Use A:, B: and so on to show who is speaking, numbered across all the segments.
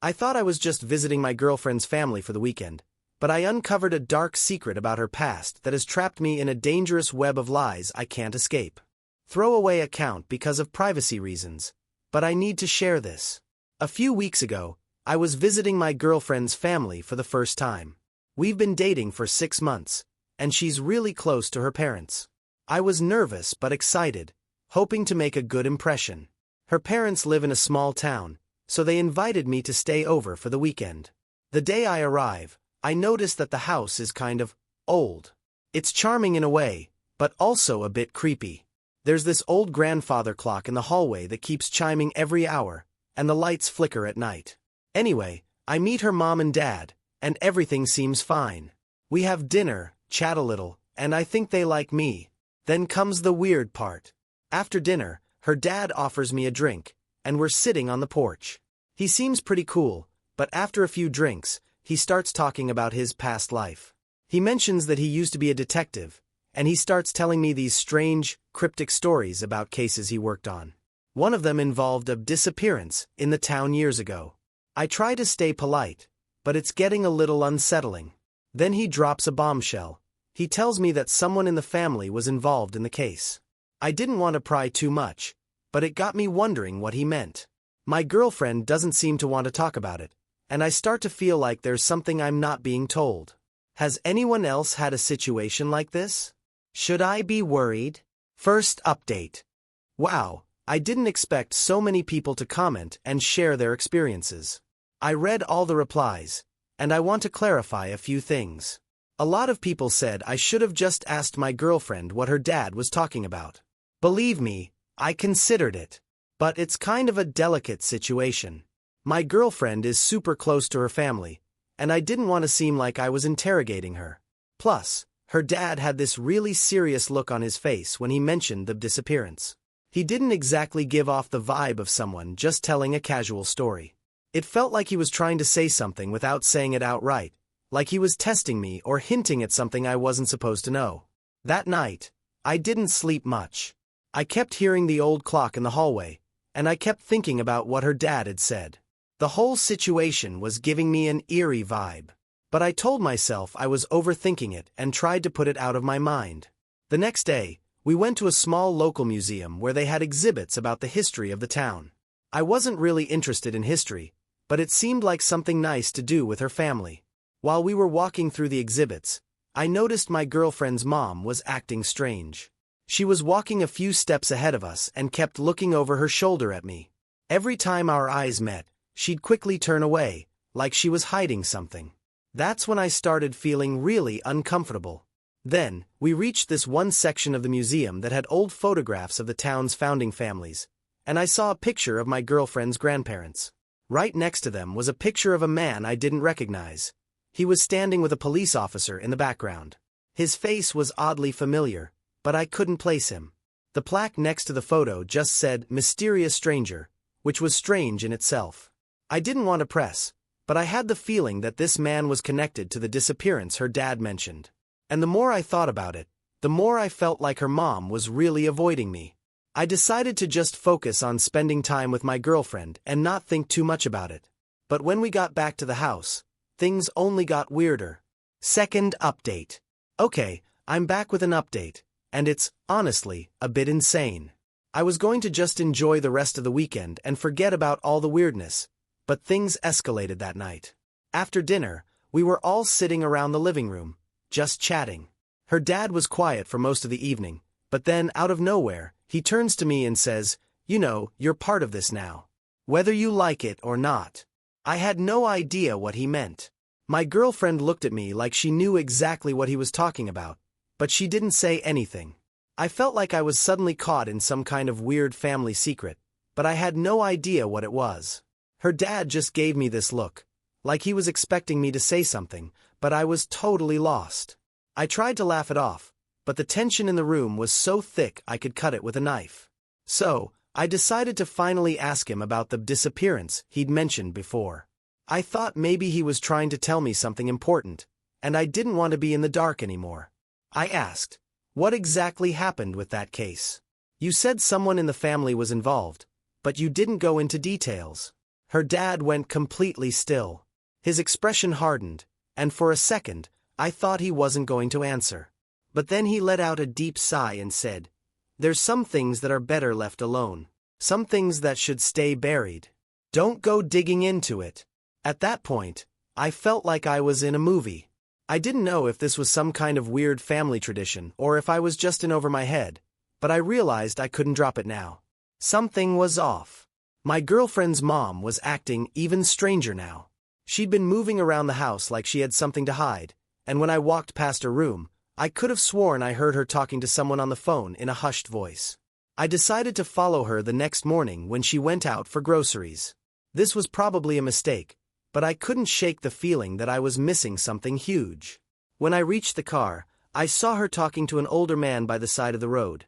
A: I thought I was just visiting my girlfriend's family for the weekend, but I uncovered a dark secret about her past that has trapped me in a dangerous web of lies I can't escape. Throwaway account because of privacy reasons, but I need to share this. A few weeks ago, I was visiting my girlfriend's family for the first time. We've been dating for 6 months, and she's really close to her parents. I was nervous but excited, hoping to make a good impression. Her parents live in a small town, so they invited me to stay over for the weekend. The day I arrive, I notice that the house is kind of old. It's charming in a way, but also a bit creepy. There's this old grandfather clock in the hallway that keeps chiming every hour, and the lights flicker at night. Anyway, I meet her mom and dad, and everything seems fine. We have dinner, chat a little, and I think they like me. Then comes the weird part. After dinner, her dad offers me a drink, and we're sitting on the porch. He seems pretty cool, but after a few drinks, he starts talking about his past life. He mentions that he used to be a detective, and he starts telling me these strange, cryptic stories about cases he worked on. One of them involved a disappearance in the town years ago. I try to stay polite, but it's getting a little unsettling. Then he drops a bombshell. He tells me that someone in the family was involved in the case. I didn't want to pry too much, but it got me wondering what he meant. My girlfriend doesn't seem to want to talk about it, and I start to feel like there's something I'm not being told. Has anyone else had a situation like this? Should I be worried? First update. Wow, I didn't expect so many people to comment and share their experiences. I read all the replies, and I want to clarify a few things. A lot of people said I should have just asked my girlfriend what her dad was talking about. Believe me, I considered it. But it's kind of a delicate situation. My girlfriend is super close to her family, and I didn't want to seem like I was interrogating her. Plus, her dad had this really serious look on his face when he mentioned the disappearance. He didn't exactly give off the vibe of someone just telling a casual story. It felt like he was trying to say something without saying it outright, like he was testing me or hinting at something I wasn't supposed to know. That night, I didn't sleep much. I kept hearing the old clock in the hallway, and I kept thinking about what her dad had said. The whole situation was giving me an eerie vibe. But I told myself I was overthinking it and tried to put it out of my mind. The next day, we went to a small local museum where they had exhibits about the history of the town. I wasn't really interested in history, but it seemed like something nice to do with her family. While we were walking through the exhibits, I noticed my girlfriend's mom was acting strange. She was walking a few steps ahead of us and kept looking over her shoulder at me. Every time our eyes met, she'd quickly turn away, like she was hiding something. That's when I started feeling really uncomfortable. Then, we reached this one section of the museum that had old photographs of the town's founding families, and I saw a picture of my girlfriend's grandparents. Right next to them was a picture of a man I didn't recognize. He was standing with a police officer in the background. His face was oddly familiar, but I couldn't place him. The plaque next to the photo just said "Mysterious Stranger," which was strange in itself. I didn't want to press, but I had the feeling that this man was connected to the disappearance her dad mentioned. And the more I thought about it, the more I felt like her mom was really avoiding me. I decided to just focus on spending time with my girlfriend and not think too much about it. But when we got back to the house, things only got weirder. Second update. Okay, I'm back with an update, and it's, honestly, a bit insane. I was going to just enjoy the rest of the weekend and forget about all the weirdness, but things escalated that night. After dinner, we were all sitting around the living room, just chatting. Her dad was quiet for most of the evening, but then, out of nowhere, he turns to me and says, "You know, you're part of this now. Whether you like it or not." I had no idea what he meant. My girlfriend looked at me like she knew exactly what he was talking about, but she didn't say anything. I felt like I was suddenly caught in some kind of weird family secret, but I had no idea what it was. Her dad just gave me this look, like he was expecting me to say something, but I was totally lost. I tried to laugh it off, but the tension in the room was so thick I could cut it with a knife. So, I decided to finally ask him about the disappearance he'd mentioned before. I thought maybe he was trying to tell me something important, and I didn't want to be in the dark anymore. I asked, "What exactly happened with that case? You said someone in the family was involved, but you didn't go into details." Her dad went completely still. His expression hardened, and for a second, I thought he wasn't going to answer. But then he let out a deep sigh and said, "There's some things that are better left alone. Some things that should stay buried. Don't go digging into it." At that point, I felt like I was in a movie. I didn't know if this was some kind of weird family tradition or if I was just in over my head, but I realized I couldn't drop it now. Something was off. My girlfriend's mom was acting even stranger now. She'd been moving around the house like she had something to hide, and when I walked past her room, I could have sworn I heard her talking to someone on the phone in a hushed voice. I decided to follow her the next morning when she went out for groceries. This was probably a mistake, but I couldn't shake the feeling that I was missing something huge. When I reached the car, I saw her talking to an older man by the side of the road.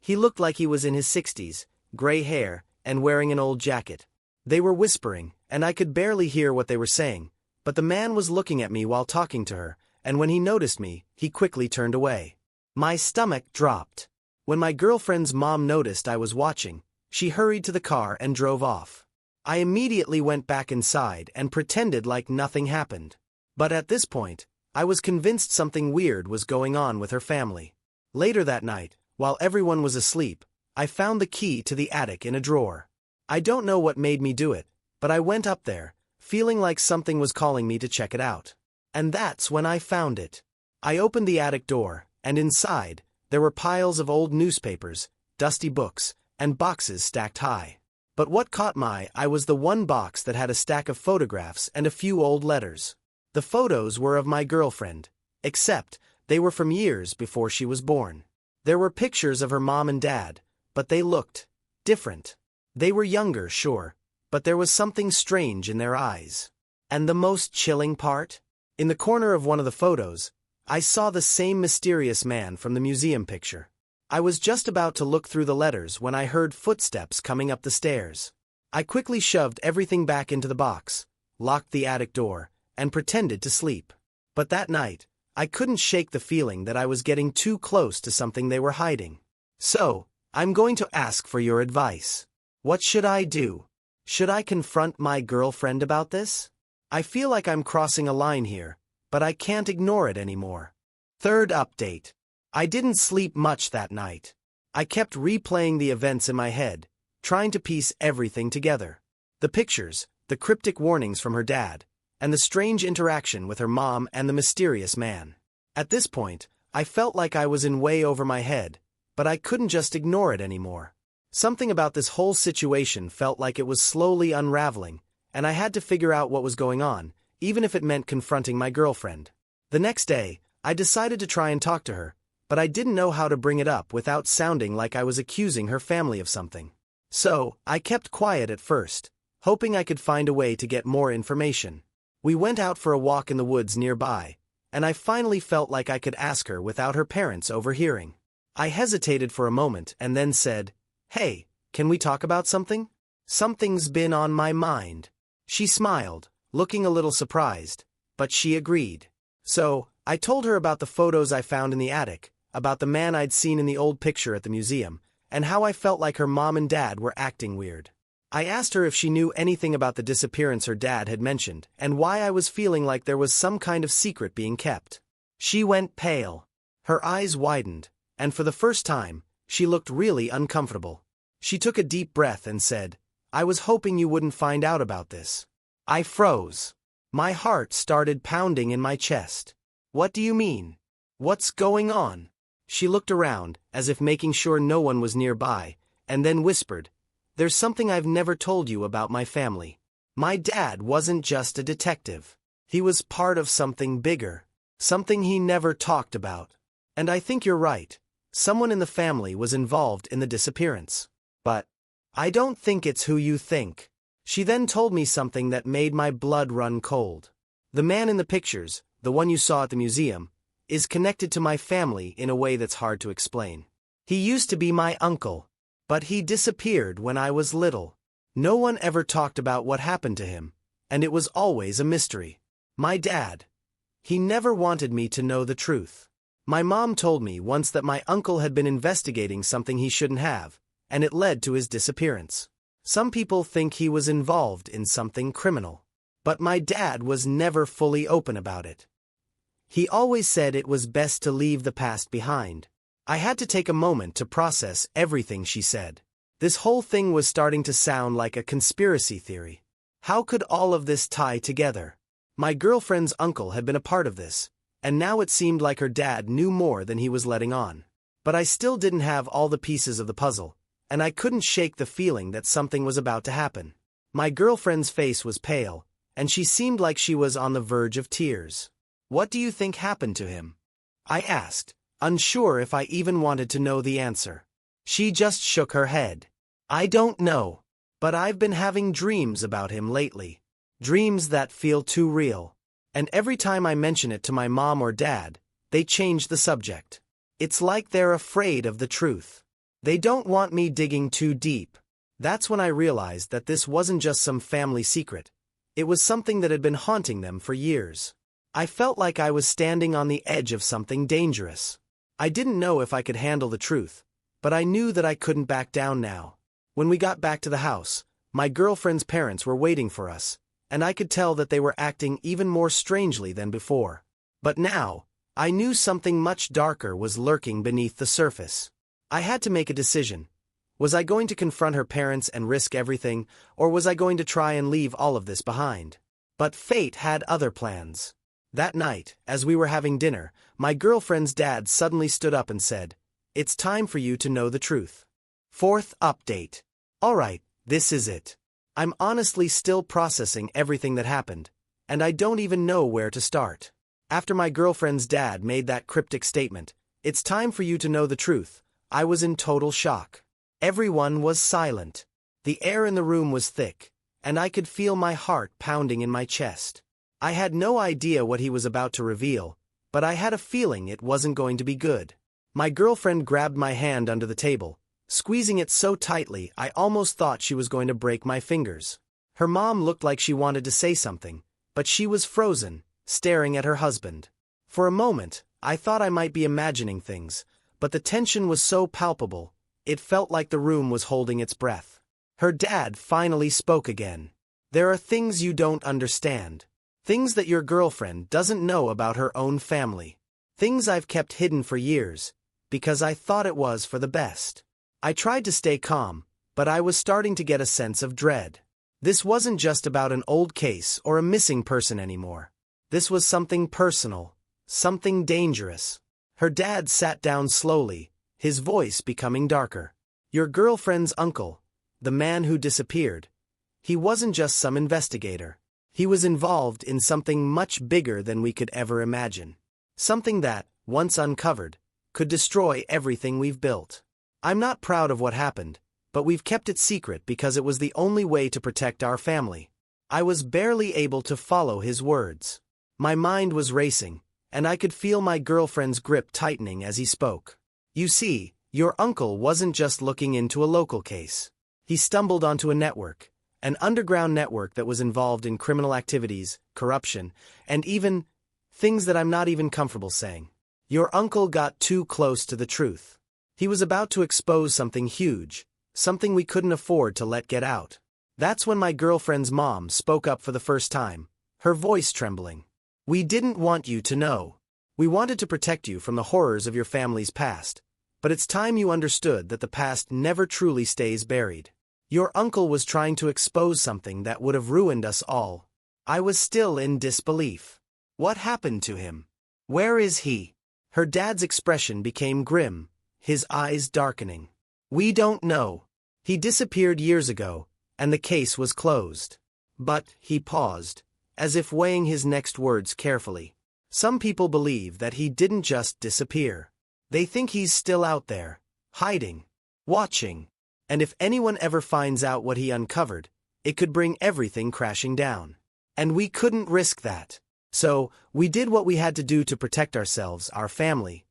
A: He looked like he was in his 60s, gray hair, and wearing an old jacket. They were whispering, and I could barely hear what they were saying, but the man was looking at me while talking to her, and when he noticed me, he quickly turned away. My stomach dropped. When my girlfriend's mom noticed I was watching, she hurried to the car and drove off. I immediately went back inside and pretended like nothing happened. But at this point, I was convinced something weird was going on with her family. Later that night, while everyone was asleep, I found the key to the attic in a drawer. I don't know what made me do it, but I went up there, feeling like something was calling me to check it out. And that's when I found it. I opened the attic door, and inside, there were piles of old newspapers, dusty books, and boxes stacked high. But what caught my eye was the one box that had a stack of photographs and a few old letters. The photos were of my girlfriend, except they were from years before she was born. There were pictures of her mom and dad, but they looked different. They were younger, sure, but there was something strange in their eyes. And the most chilling part? In the corner of one of the photos, I saw the same mysterious man from the museum picture. I was just about to look through the letters when I heard footsteps coming up the stairs. I quickly shoved everything back into the box, locked the attic door, and pretended to sleep. But that night, I couldn't shake the feeling that I was getting too close to something they were hiding. So, I'm going to ask for your advice. What should I do? Should I confront my girlfriend about this? I feel like I'm crossing a line here, but I can't ignore it anymore. Third update. I didn't sleep much that night. I kept replaying the events in my head, trying to piece everything together. The pictures, the cryptic warnings from her dad, and the strange interaction with her mom and the mysterious man. At this point, I felt like I was in way over my head, but I couldn't just ignore it anymore. Something about this whole situation felt like it was slowly unraveling, and I had to figure out what was going on, even if it meant confronting my girlfriend. The next day, I decided to try and talk to her, but I didn't know how to bring it up without sounding like I was accusing her family of something. So, I kept quiet at first, hoping I could find a way to get more information. We went out for a walk in the woods nearby, and I finally felt like I could ask her without her parents overhearing. I hesitated for a moment and then said, "Hey, can we talk about something? Something's been on my mind." She smiled, looking a little surprised, but she agreed. So, I told her about the photos I found in the attic, about the man I'd seen in the old picture at the museum, and how I felt like her mom and dad were acting weird. I asked her if she knew anything about the disappearance her dad had mentioned, and why I was feeling like there was some kind of secret being kept. She went pale. Her eyes widened, and for the first time, she looked really uncomfortable. She took a deep breath and said, "I was hoping you wouldn't find out about this." I froze. My heart started pounding in my chest. "What do you mean? What's going on?" She looked around, as if making sure no one was nearby, and then whispered, "There's something I've never told you about my family. My dad wasn't just a detective. He was part of something bigger. Something he never talked about. And I think you're right. Someone in the family was involved in the disappearance. But I don't think it's who you think." She then told me something that made my blood run cold. The man in the pictures, the one you saw at the museum, is connected to my family in a way that's hard to explain. He used to be my uncle, but he disappeared when I was little. No one ever talked about what happened to him, and it was always a mystery. My dad, he never wanted me to know the truth. My mom told me once that my uncle had been investigating something he shouldn't have, and it led to his disappearance. Some people think he was involved in something criminal. But my dad was never fully open about it. He always said it was best to leave the past behind. I had to take a moment to process everything she said. This whole thing was starting to sound like a conspiracy theory. How could all of this tie together? My girlfriend's uncle had been a part of this, and now it seemed like her dad knew more than he was letting on. But I still didn't have all the pieces of the puzzle, and I couldn't shake the feeling that something was about to happen. My girlfriend's face was pale, and she seemed like she was on the verge of tears. "What do you think happened to him?" I asked, unsure if I even wanted to know the answer. She just shook her head. "I don't know, but I've been having dreams about him lately. Dreams that feel too real. And every time I mention it to my mom or dad, they change the subject. It's like they're afraid of the truth. They don't want me digging too deep." That's when I realized that this wasn't just some family secret. It was something that had been haunting them for years. I felt like I was standing on the edge of something dangerous. I didn't know if I could handle the truth, but I knew that I couldn't back down now. When we got back to the house, my girlfriend's parents were waiting for us, and I could tell that they were acting even more strangely than before. But now, I knew something much darker was lurking beneath the surface. I had to make a decision. Was I going to confront her parents and risk everything, or was I going to try and leave all of this behind? But fate had other plans. That night, as we were having dinner, my girlfriend's dad suddenly stood up and said, "It's time for you to know the truth." Fourth update. Alright, this is it. I'm honestly still processing everything that happened, and I don't even know where to start. After my girlfriend's dad made that cryptic statement, "It's time for you to know the truth," I was in total shock. Everyone was silent. The air in the room was thick, and I could feel my heart pounding in my chest. I had no idea what he was about to reveal, but I had a feeling it wasn't going to be good. My girlfriend grabbed my hand under the table, squeezing it so tightly I almost thought she was going to break my fingers. Her mom looked like she wanted to say something, but she was frozen, staring at her husband. For a moment, I thought I might be imagining things, but the tension was so palpable, it felt like the room was holding its breath. Her dad finally spoke again. "There are things you don't understand. Things that your girlfriend doesn't know about her own family. Things I've kept hidden for years, because I thought it was for the best." I tried to stay calm, but I was starting to get a sense of dread. This wasn't just about an old case or a missing person anymore. This was something personal, something dangerous. Her dad sat down slowly, his voice becoming darker. "Your girlfriend's uncle, the man who disappeared, he wasn't just some investigator. He was involved in something much bigger than we could ever imagine. Something that, once uncovered, could destroy everything we've built. I'm not proud of what happened, but we've kept it secret because it was the only way to protect our family." I was barely able to follow his words. My mind was racing, and I could feel my girlfriend's grip tightening as he spoke. "You see, your uncle wasn't just looking into a local case. He stumbled onto a network. An underground network that was involved in criminal activities, corruption, and even things that I'm not even comfortable saying. Your uncle got too close to the truth. He was about to expose something huge, something we couldn't afford to let get out." That's when my girlfriend's mom spoke up for the first time, her voice trembling. "We didn't want you to know. We wanted to protect you from the horrors of your family's past, but it's time you understood that the past never truly stays buried. Your uncle was trying to expose something that would have ruined us all." I was still in disbelief. "What happened to him? Where is he?" Her dad's expression became grim, his eyes darkening. "We don't know. He disappeared years ago, and the case was closed." But he paused, as if weighing his next words carefully. "Some people believe that he didn't just disappear. They think he's still out there, hiding, watching. And if anyone ever finds out what he uncovered, it could bring everything crashing down. And we couldn't risk that. So, we did what we had to do to protect ourselves, our family.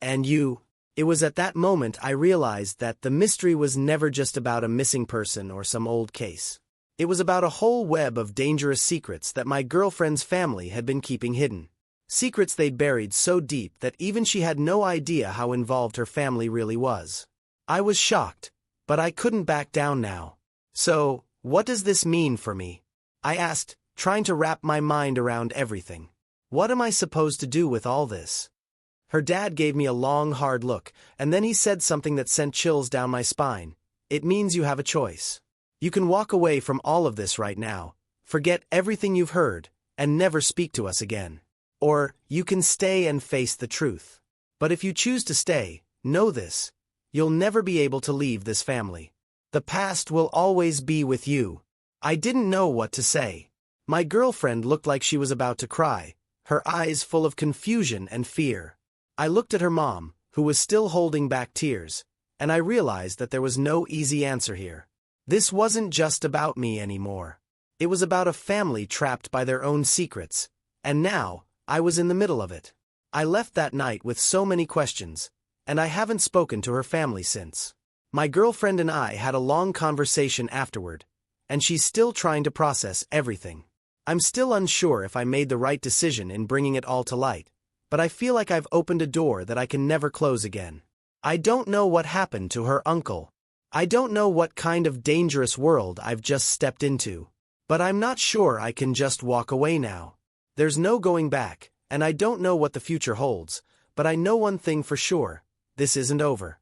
A: And you." It was at that moment I realized that the mystery was never just about a missing person or some old case. It was about a whole web of dangerous secrets that my girlfriend's family had been keeping hidden. Secrets they'd buried so deep that even she had no idea how involved her family really was. I was shocked, but I couldn't back down now. So, what does this mean for me? I asked, trying to wrap my mind around everything. What am I supposed to do with all this? Her dad gave me a long, hard look, and then he said something that sent chills down my spine. It means you have a choice. You can walk away from all of this right now, forget everything you've heard, and never speak to us again. Or, you can stay and face the truth. But if you choose to stay, know this: you'll never be able to leave this family. The past will always be with you. I didn't know what to say. My girlfriend looked like she was about to cry, her eyes full of confusion and fear. I looked at her mom, who was still holding back tears, and I realized that there was no easy answer here. This wasn't just about me anymore. It was about a family trapped by their own secrets, and now, I was in the middle of it. I left that night with so many questions, and I haven't spoken to her family since. My girlfriend and I had a long conversation afterward, and she's still trying to process everything. I'm still unsure if I made the right decision in bringing it all to light, but I feel like I've opened a door that I can never close again. I don't know what happened to her uncle. I don't know what kind of dangerous world I've just stepped into. But I'm not sure I can just walk away now. There's no going back, and I don't know what the future holds, but I know one thing for sure: this isn't over.